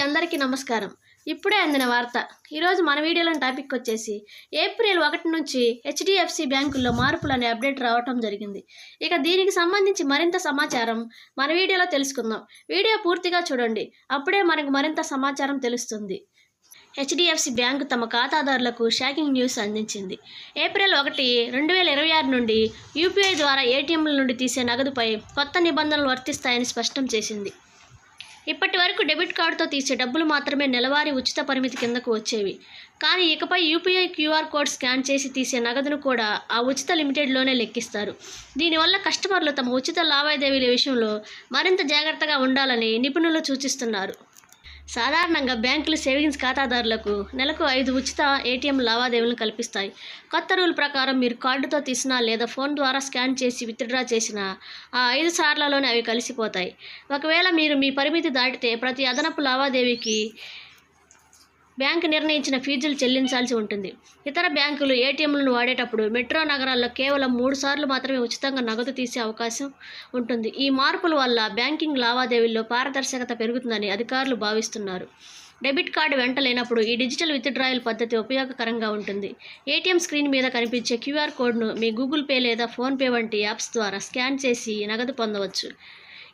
అందరికీ నమస్కారం. ఇప్పుడే అందిన వార్త. ఈరోజు మన వీడియోలోని టాపిక్ వచ్చేసి ఏప్రిల్ 1 నుంచి హెచ్డిఎఫ్సి బ్యాంకుల్లో మార్పులు అనే అప్డేట్ రావటం జరిగింది. ఇక దీనికి సంబంధించి మరింత సమాచారం మన వీడియోలో తెలుసుకుందాం. వీడియో పూర్తిగా చూడండి, అప్పుడే మనకు మరింత సమాచారం తెలుస్తుంది. హెచ్డిఎఫ్సి బ్యాంకు తమ ఖాతాదారులకు షాకింగ్ న్యూస్ అందించింది. ఏప్రిల్ 1, 2026 నుండి యూపీఐ ద్వారా ఏటీఎంల నుండి తీసే నగదుపై కొత్త నిబంధనలు వర్తిస్తాయని స్పష్టం చేసింది. ఇప్పటి వరకు డెబిట్ కార్డుతో తీసే డబ్బులు మాత్రమే నెలవారీ ఉచిత పరిమితి కిందకు వచ్చేవి. కానీ ఇకపై యూపీఐ క్యూఆర్ కోడ్ స్కాన్ చేసి తీసే నగదును కూడా ఆ ఉచిత లిమిటెడ్లోనే లెక్కిస్తారు. దీనివల్ల కస్టమర్లు తమ ఉచిత లావాదేవీల విషయంలో మరింత జాగ్రత్తగా ఉండాలని నిపుణులు సూచిస్తున్నారు. సాధారణంగా బ్యాంకులు సేవింగ్స్ ఖాతాదారులకు నెలకు 5 ఉచిత ఏటీఎం లావాదేవీలను కల్పిస్తాయి. కొత్త రూల్ ప్రకారం మీరు కార్డుతో తీసినా లేదా ఫోన్ ద్వారా స్కాన్ చేసి విత్డ్రా చేసినా ఆ 5 సార్లలోనే అవి కలిసిపోతాయి. ఒకవేళ మీరు మీ పరిమితి దాటితే ప్రతి అదనపు లావాదేవీకి బ్యాంకు నిర్ణయించిన ఫీజులు చెల్లించాల్సి ఉంటుంది. ఇతర బ్యాంకులు ఏటీఎంలను వాడేటప్పుడు మెట్రో నగరాల్లో కేవలం 3 సార్లు మాత్రమే ఉచితంగా నగదు తీసే అవకాశం ఉంటుంది. ఈ మార్పుల వల్ల బ్యాంకింగ్ లావాదేవీల్లో పారదర్శకత పెరుగుతుందని అధికారులు భావిస్తున్నారు. డెబిట్ కార్డు వెంట లేనప్పుడు ఈ డిజిటల్ విత్డ్రాయల్ పద్ధతి ఉపయోగకరంగా ఉంటుంది. ఏటీఎం స్క్రీన్ మీద కనిపించే క్యూఆర్ కోడ్ను మీ గూగుల్ పే లేదా ఫోన్పే వంటి యాప్స్ ద్వారా స్కాన్ చేసి నగదు పొందవచ్చు.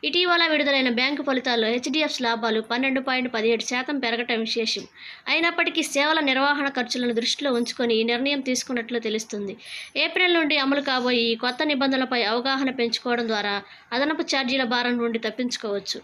ఇటీవల విడుదలైన బ్యాంకు ఫలితాల్లో హెచ్డిఎఫ్సి లాభాలు 12.17% పెరగటం విశేషం. అయినప్పటికీ సేవల నిర్వహణ ఖర్చులను దృష్టిలో ఉంచుకొని ఈ నిర్ణయం తీసుకున్నట్లు తెలుస్తుంది. ఏప్రిల్ నుండి అమలు కాబోయే ఈ కొత్త నిబంధనలపై అవగాహన పెంచుకోవడం ద్వారా అదనపు ఛార్జీల భారం నుండి తప్పించుకోవచ్చు.